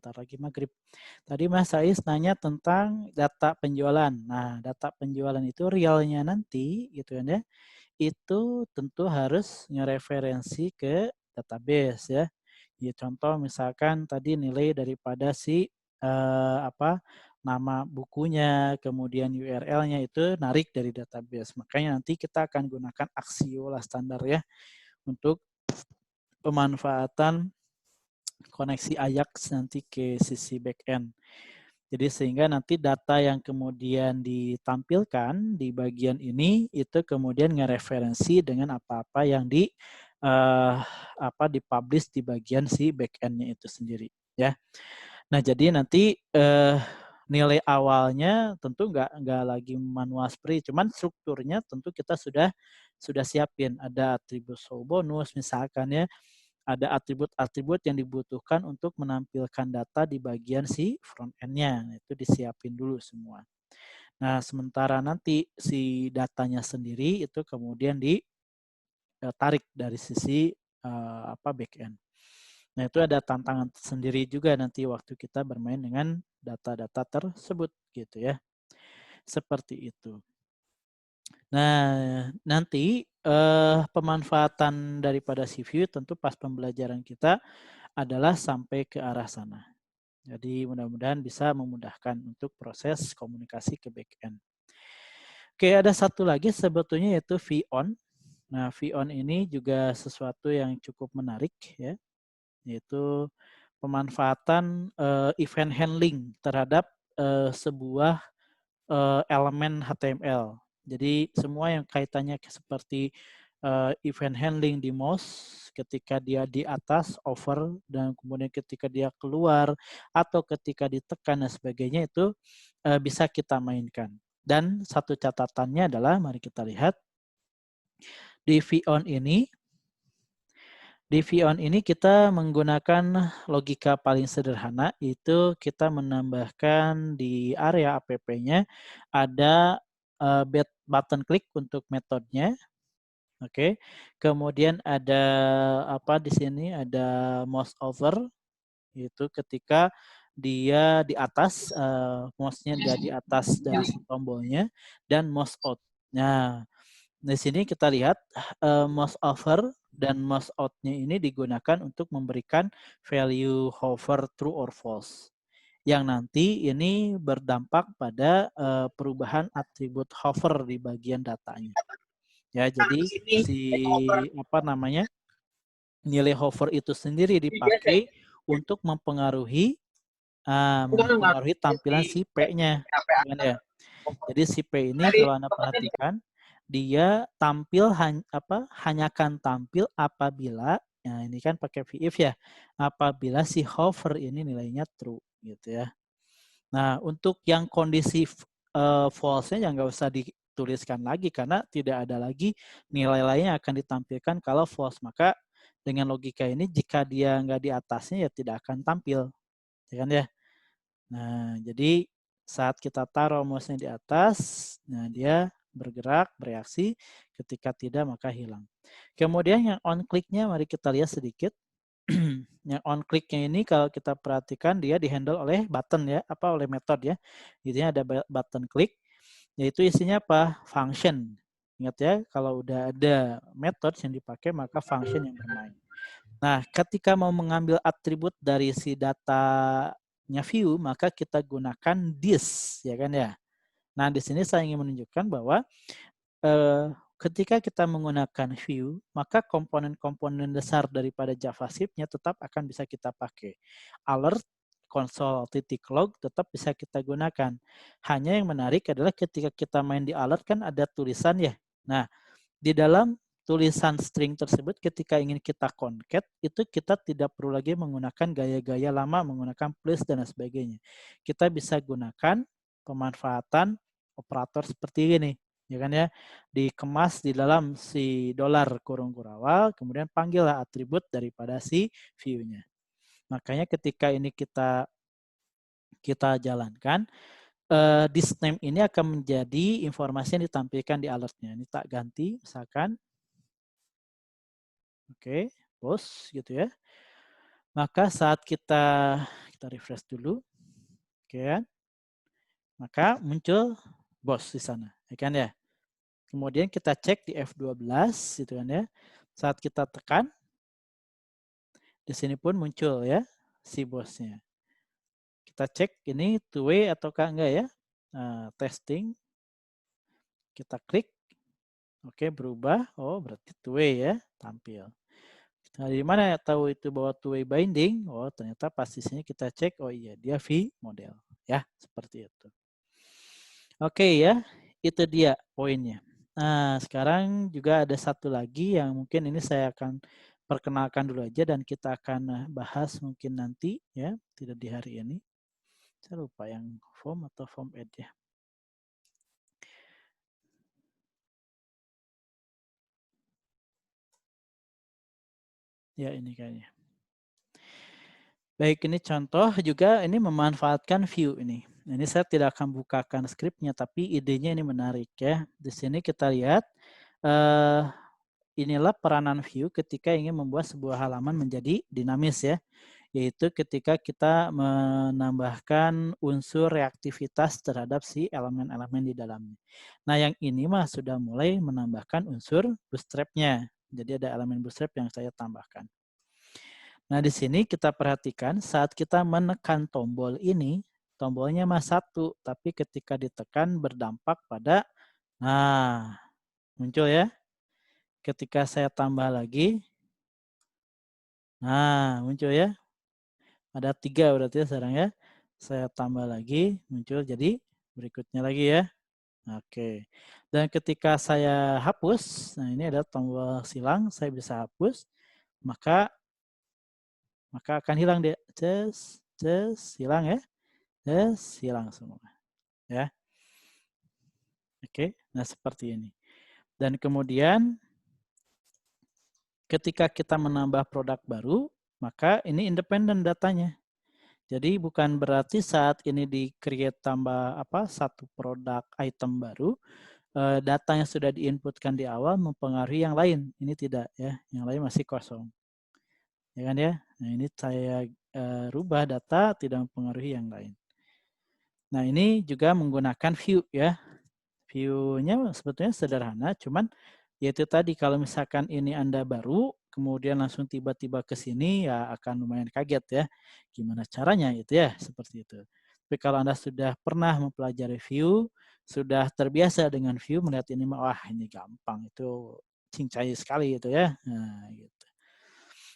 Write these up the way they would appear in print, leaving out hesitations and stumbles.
sebentar lagi maghrib. Tadi Mas Sais nanya tentang data penjualan. Nah, data penjualan itu realnya nanti gitu kan ya, itu tentu harus ngereferensi ke database ya. Ya contoh misalkan tadi nilai daripada si nama bukunya, kemudian URL-nya itu narik dari database. Makanya nanti kita akan gunakan Axiola standar ya untuk pemanfaatan koneksi Ajax nanti ke sisi backend. Jadi sehingga nanti data yang kemudian ditampilkan di bagian ini itu kemudian ngereferensi dengan apa-apa yang dipublish di bagian si backend-nya itu sendiri ya. Nah jadi nanti nilai awalnya tentu nggak lagi manual seperti, cuman strukturnya tentu kita sudah siapin, ada atribut show bonus misalkan ya, ada atribut-atribut yang dibutuhkan untuk menampilkan data di bagian si front end-nya. Itu disiapin dulu semua. Nah, sementara nanti si datanya sendiri itu kemudian ditarik dari sisi back end. Nah, itu ada tantangan sendiri juga nanti waktu kita bermain dengan data-data tersebut gitu ya. Seperti itu. Nah, nanti pemanfaatan daripada CView tentu pas pembelajaran kita adalah sampai ke arah sana. Jadi mudah-mudahan bisa memudahkan untuk proses komunikasi ke backend. Oke, ada satu lagi sebetulnya yaitu VON. Nah, VON ini juga sesuatu yang cukup menarik ya, yaitu pemanfaatan event handling terhadap sebuah elemen HTML. Jadi semua yang kaitannya seperti event handling di mouse ketika dia di atas over dan kemudian ketika dia keluar atau ketika ditekan dan sebagainya itu bisa kita mainkan. Dan satu catatannya adalah mari kita lihat di VON ini. Di VON ini kita menggunakan logika paling sederhana, itu kita menambahkan di area app-nya ada button klik untuk metodenya. Oke. Kemudian ada di sini ada mouse over, itu ketika dia di atas mouse-nya dia di atas dari si tombolnya, dan mouse out. Nah, di sini kita lihat mouse over dan mouse out-nya ini digunakan untuk memberikan value hover true or false. Yang nanti ini berdampak pada perubahan atribut hover di bagian datanya. Ya, jadi nilai hover itu sendiri dipakai untuk mempengaruhi tampilan si P-nya. Ya. Jadi si P ini kalau Anda perhatikan dia tampil hanya akan tampil apabila, nah ini kan pakai VIF ya, apabila si hover ini nilainya true gitu ya. Nah untuk yang kondisi false-nya yang nggak usah dituliskan lagi karena tidak ada lagi nilai lain yang akan ditampilkan kalau false. Maka dengan logika ini jika dia nggak di atasnya ya tidak akan tampil, ya kan ya. Nah jadi saat kita taruh mouse-nya di atas, nah dia bergerak, bereaksi, ketika tidak maka hilang. Kemudian yang on click-nya mari kita lihat sedikit. Yang on click-nya ini kalau kita perhatikan dia dihandle oleh button ya, oleh metode ya. Intinya ada button click, yaitu isinya apa? Function. Ingat ya, kalau udah ada metode yang dipakai maka function yang bermain. Nah, ketika mau mengambil atribut dari si datanya view, maka kita gunakan this, ya kan ya. Nah, di sini saya ingin menunjukkan bahwa ketika kita menggunakan view, maka komponen-komponen dasar daripada JavaScript-nya tetap akan bisa kita pakai. Alert, console.log tetap bisa kita gunakan. Hanya yang menarik adalah ketika kita main di alert kan ada tulisan ya. Nah, di dalam tulisan string tersebut ketika ingin kita concat, itu kita tidak perlu lagi menggunakan gaya-gaya lama, menggunakan plus dan sebagainya. Kita bisa gunakan pemanfaatan operator seperti ini, ya kan ya, dikemas di dalam si $ kurung kurawal, kemudian panggillah atribut daripada si view-nya. Makanya ketika ini kita jalankan, this name ini akan menjadi informasi yang ditampilkan di alertnya. Ini tak ganti, misalkan, oke, post gitu ya. Maka saat kita Kita refresh dulu. Oke kan? Maka muncul BOSS di sana, ya kan ya. Kemudian kita cek di F12 gitu kan ya. Saat kita tekan di sini pun muncul ya si BOSS-nya. Kita cek ini two-way ataukah enggak ya. Nah, testing. Kita klik. Oke, berubah. Oh, berarti two-way ya, tampil. Nah, di mana ya tahu itu bahwa two-way binding? Oh, ternyata pas di sini kita cek, oh iya, dia V model. Ya, seperti itu. Oke ya, itu dia poinnya. Nah, sekarang juga ada satu lagi yang mungkin ini saya akan perkenalkan dulu aja dan kita akan bahas mungkin nanti ya, tidak di hari ini. Saya lupa yang form atau form add ya. Ya, ini kayaknya. Baik, ini contoh juga ini memanfaatkan view ini. Ini saya tidak akan bukakan skripnya, tapi idenya ini menarik ya. Di sini kita lihat inilah peranan view ketika ingin membuat sebuah halaman menjadi dinamis ya. Yaitu ketika kita menambahkan unsur reaktivitas terhadap si elemen-elemen di dalamnya. Nah, yang ini mah sudah mulai menambahkan unsur bootstrap-nya. Jadi ada elemen bootstrap yang saya tambahkan. Nah, di sini kita perhatikan saat kita menekan tombol ini, tombolnya mah satu, tapi ketika ditekan berdampak pada, nah, muncul ya. Ketika saya tambah lagi, nah, muncul ya. Ada 3 berarti ya sekarang ya. Saya tambah lagi, muncul jadi berikutnya lagi ya. Oke. Dan ketika saya hapus, nah ini ada tombol silang, saya bisa hapus, maka akan hilang dia. Hilang ya. Hilang semua. Ya. Oke, nah seperti ini. Dan kemudian ketika kita menambah produk baru, maka ini independen datanya. Jadi bukan berarti saat ini di create tambah satu produk item baru, data yang sudah diinputkan di awal mempengaruhi yang lain. Ini tidak ya, yang lain masih kosong. Ya kan ya? Nah, ini saya rubah data tidak mempengaruhi yang lain. Nah, ini juga menggunakan view ya. View-nya sebetulnya sederhana, cuman yaitu tadi kalau misalkan ini Anda baru, kemudian langsung tiba-tiba ke sini ya akan lumayan kaget ya. Gimana caranya itu ya, seperti itu. Tapi kalau Anda sudah pernah mempelajari view, sudah terbiasa dengan view, melihat ini wah ini gampang, itu cincai sekali itu ya. Nah, gitu.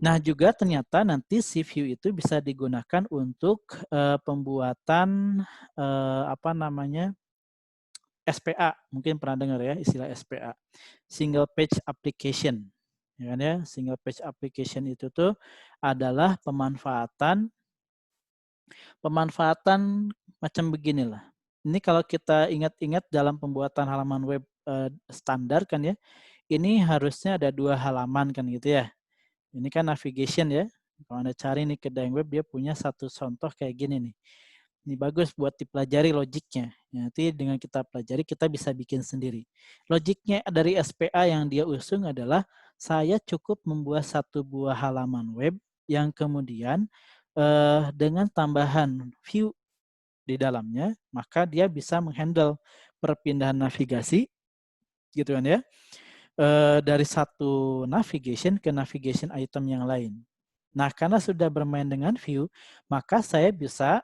Nah, juga ternyata nanti si view itu bisa digunakan untuk pembuatan SPA, mungkin pernah dengar ya istilah SPA, single page application. Ya kan ya, single page application itu tuh adalah pemanfaatan macam beginilah. Ini kalau kita ingat-ingat dalam pembuatan halaman web standar kan ya, ini harusnya ada 2 halaman kan gitu ya. Ini kan navigation ya. Kalau Anda cari nih ke Daeng Web, dia punya satu contoh kayak gini nih. Ini bagus buat dipelajari logiknya. Nanti dengan kita pelajari, kita bisa bikin sendiri. Logiknya dari SPA yang dia usung adalah, saya cukup membuat satu buah halaman web yang kemudian dengan tambahan view di dalamnya, maka dia bisa menghandle perpindahan navigasi, gitu kan ya, dari satu navigation ke navigation item yang lain. Nah, karena sudah bermain dengan view, maka saya bisa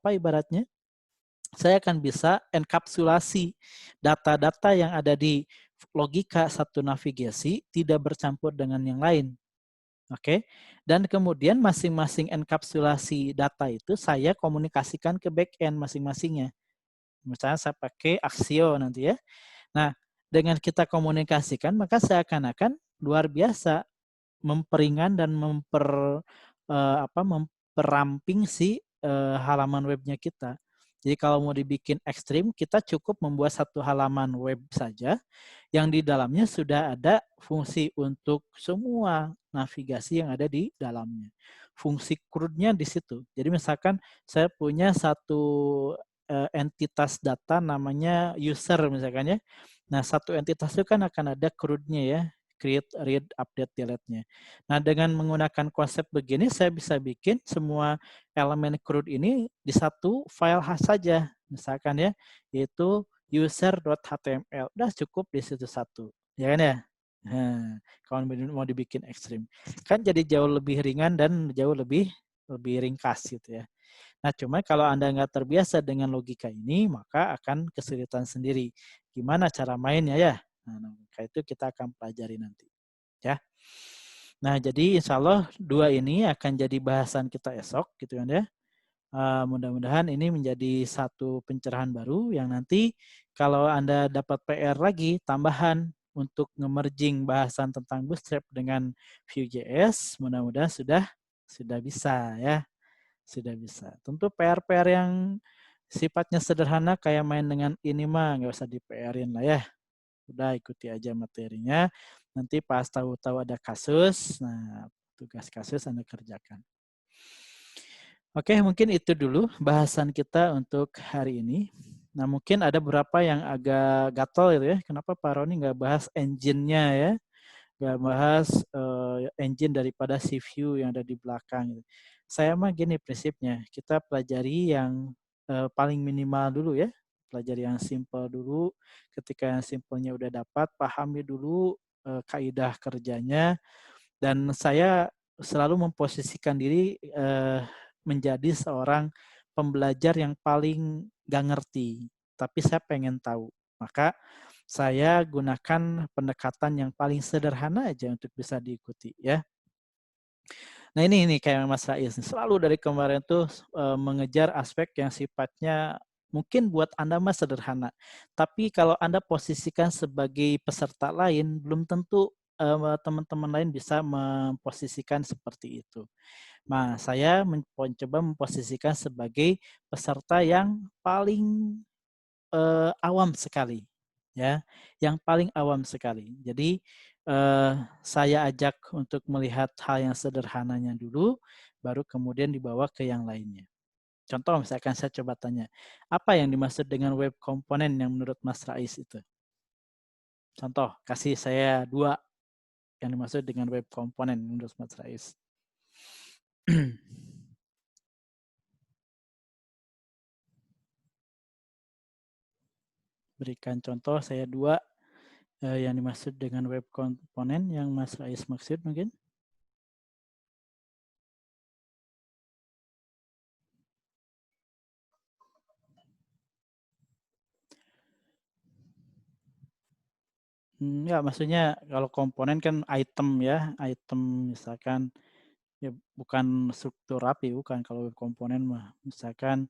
ibaratnya saya akan bisa enkapsulasi data-data yang ada di logika satu navigasi tidak bercampur dengan yang lain. Oke. Dan kemudian masing-masing enkapsulasi data itu saya komunikasikan ke backend masing-masingnya. Misalnya saya pakai Axio nanti ya. Nah, dengan kita komunikasikan maka seakan-akan luar biasa memperingan dan memperamping si halaman webnya kita. Jadi kalau mau dibikin ekstrim, kita cukup membuat satu halaman web saja yang di dalamnya sudah ada fungsi untuk semua navigasi yang ada di dalamnya. Fungsi CRUD-nya di situ. Jadi misalkan saya punya satu entitas data namanya user misalkan ya. Nah, satu entitas itu kan akan ada CRUD-nya ya. create, read, update, delete-nya. Nah, dengan menggunakan konsep begini, saya bisa bikin semua elemen CRUD ini di satu file saja. Misalkan ya, yaitu user.html. Udah cukup di situ satu. Ya kan ya? Nah, kalau mau dibikin ekstrim. Kan jadi jauh lebih ringan dan jauh lebih ringkas gitu ya. Nah, cuma kalau Anda nggak terbiasa dengan logika ini, maka akan kesulitan sendiri. Gimana cara mainnya ya? Nah, maka itu kita akan pelajari nanti. Ya. Nah, jadi insya Allah dua ini akan jadi bahasan kita esok, gitu kan ya. Mudah-mudahan ini menjadi satu pencerahan baru yang nanti kalau Anda dapat PR lagi, tambahan untuk nge-merging bahasan tentang Bootstrap dengan Vue.js, mudah-mudahan sudah bisa ya. Sudah bisa. Tentu PR-PR yang sifatnya sederhana kayak main dengan ini mah nggak usah di-PR-in lah ya. Udah ikuti aja materinya. Nanti pas tahu-tahu ada kasus, nah tugas kasus Anda kerjakan. Oke, mungkin itu dulu bahasan kita untuk hari ini. Nah, mungkin ada beberapa yang agak gatel gitu ya. Kenapa Pak Roni nggak bahas engine-nya ya? Nggak bahas engine daripada si Vue yang ada di belakang. Gitu. Saya mah gini prinsipnya, kita pelajari yang paling minimal dulu ya. Pelajari yang simple dulu. Ketika yang simpelnya udah dapat, pahami dulu kaidah kerjanya. Dan saya selalu memposisikan diri menjadi seorang pembelajar yang paling gak ngerti, tapi saya pengen tahu. Maka saya gunakan pendekatan yang paling sederhana aja untuk bisa diikuti ya. Nah ini kayak Mas Rais selalu dari kemarin tuh mengejar aspek yang sifatnya mungkin buat Anda mah sederhana. Tapi kalau Anda posisikan sebagai peserta lain belum tentu teman-teman lain bisa memposisikan seperti itu. Nah, saya mencoba memposisikan sebagai peserta yang paling awam sekali, ya, yang paling awam sekali. Jadi saya ajak untuk melihat hal yang sederhananya dulu, baru kemudian dibawa ke yang lainnya. Contoh, misalkan saya coba tanya, apa yang dimaksud dengan web komponen yang menurut Mas Rais itu? Contoh, kasih saya 2 yang dimaksud dengan web komponen menurut Mas Rais. Berikan contoh saya 2 yang dimaksud dengan web komponen yang Mas Rais maksud mungkin. Ya, maksudnya kalau komponen kan item ya, item misalkan ya bukan struktur rapi, bukan kalau web komponen mah. Misalkan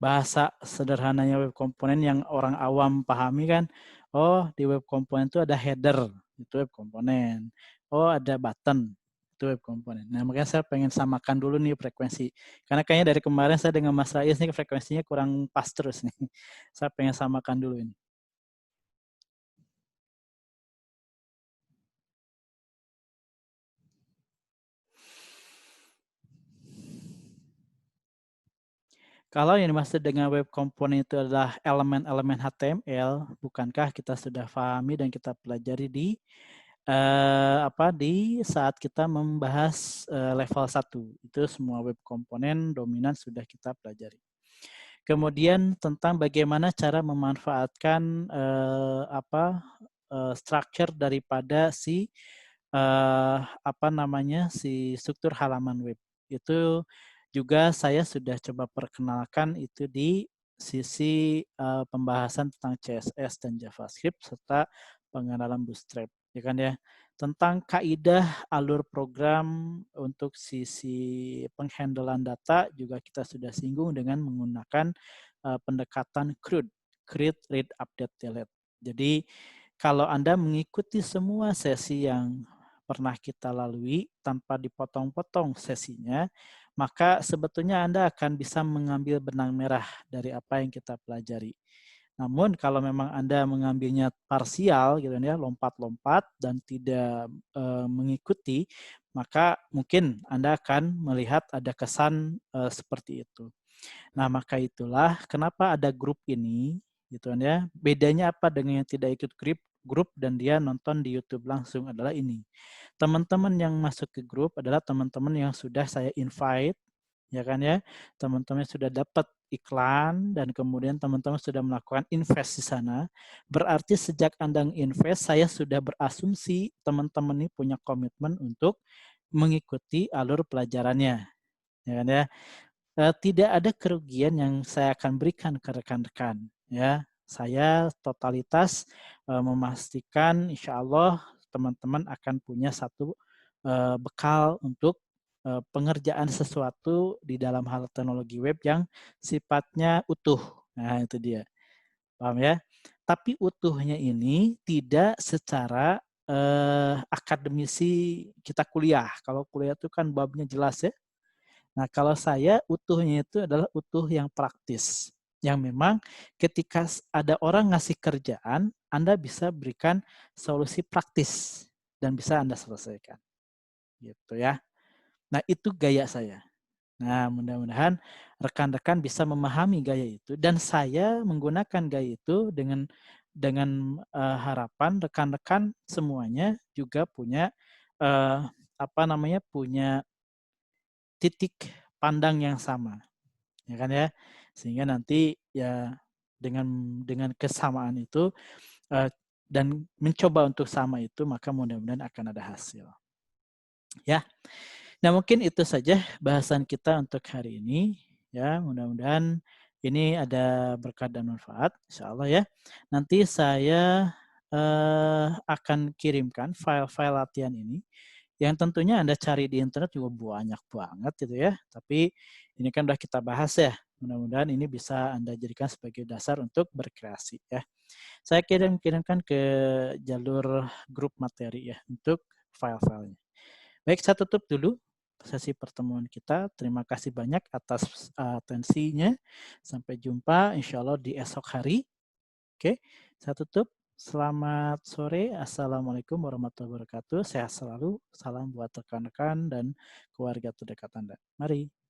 bahasa sederhananya web komponen yang orang awam pahami kan, oh di web komponen itu ada header, itu web komponen. Oh ada button, itu web komponen. Nah makanya saya pengen samakan dulu nih frekuensi. Karena kayaknya dari kemarin saya dengan Mas Rais nih frekuensinya kurang pas terus nih. Saya pengen samakan dulu ini. Kalau yang dimaksud dengan web component itu adalah elemen-elemen HTML, bukankah kita sudah pahami dan kita pelajari di saat kita membahas level 1. Itu semua web komponen dominan sudah kita pelajari. Kemudian tentang bagaimana cara memanfaatkan structure daripada si struktur halaman web. Itu juga saya sudah coba perkenalkan itu di sisi pembahasan tentang CSS dan JavaScript serta pengenalan Bootstrap, ya kan ya. Tentang kaidah alur program untuk sisi penghandlean data juga kita sudah singgung dengan menggunakan pendekatan CRUD, create, read, update, delete. Jadi kalau Anda mengikuti semua sesi yang pernah kita lalui tanpa dipotong-potong sesinya, maka sebetulnya Anda akan bisa mengambil benang merah dari apa yang kita pelajari. Namun kalau memang Anda mengambilnya parsial gitu ya, lompat-lompat dan tidak mengikuti, maka mungkin Anda akan melihat ada kesan seperti itu. Nah, maka itulah kenapa ada grup ini gitu kan ya. Bedanya apa dengan yang tidak ikut grup dan dia nonton di YouTube langsung adalah ini. Teman-teman yang masuk ke grup adalah teman-teman yang sudah saya invite, ya kan ya. Teman-teman sudah dapat iklan dan kemudian teman-teman sudah melakukan invest di sana. Berarti sejak Anda invest, saya sudah berasumsi teman-teman ini punya komitmen untuk mengikuti alur pelajarannya, ya kan ya. Tidak ada kerugian yang saya akan berikan ke rekan-rekan, ya. Saya totalitas memastikan insya Allah teman-teman akan punya satu bekal untuk pengerjaan sesuatu di dalam hal teknologi web yang sifatnya utuh. Nah, itu dia. Paham ya? Tapi utuhnya ini tidak secara akademisi kita kuliah. Kalau kuliah itu kan babnya jelas ya. Nah, kalau saya utuhnya itu adalah utuh yang praktis. Yang memang ketika ada orang ngasih kerjaan, Anda bisa berikan solusi praktis dan bisa Anda selesaikan. Gitu ya. Nah, itu gaya saya. Nah, mudah-mudahan rekan-rekan bisa memahami gaya itu dan saya menggunakan gaya itu dengan harapan rekan-rekan semuanya juga punya punya titik pandang yang sama, ya kan ya, sehingga nanti ya dengan kesamaan itu dan mencoba untuk sama itu maka mudah-mudahan akan ada hasil, ya. Nah mungkin itu saja bahasan kita untuk hari ini, ya. Mudah-mudahan ini ada berkah dan manfaat, insya Allah ya. Nanti saya akan kirimkan file-file latihan ini yang tentunya Anda cari di internet juga banyak banget gitu ya. Tapi ini kan udah kita bahas ya. Mudah-mudahan ini bisa Anda jadikan sebagai dasar untuk berkreasi ya. Saya kirimkan ke jalur grup materi ya untuk file-filenya. Baik, saya tutup dulu sesi pertemuan kita. Terima kasih banyak atas atensinya. Sampai jumpa insya Allah di esok hari. Oke, saya tutup. Selamat sore. Assalamualaikum warahmatullahi wabarakatuh. Sehat selalu. Salam buat rekan-rekan dan keluarga terdekat Anda. Mari.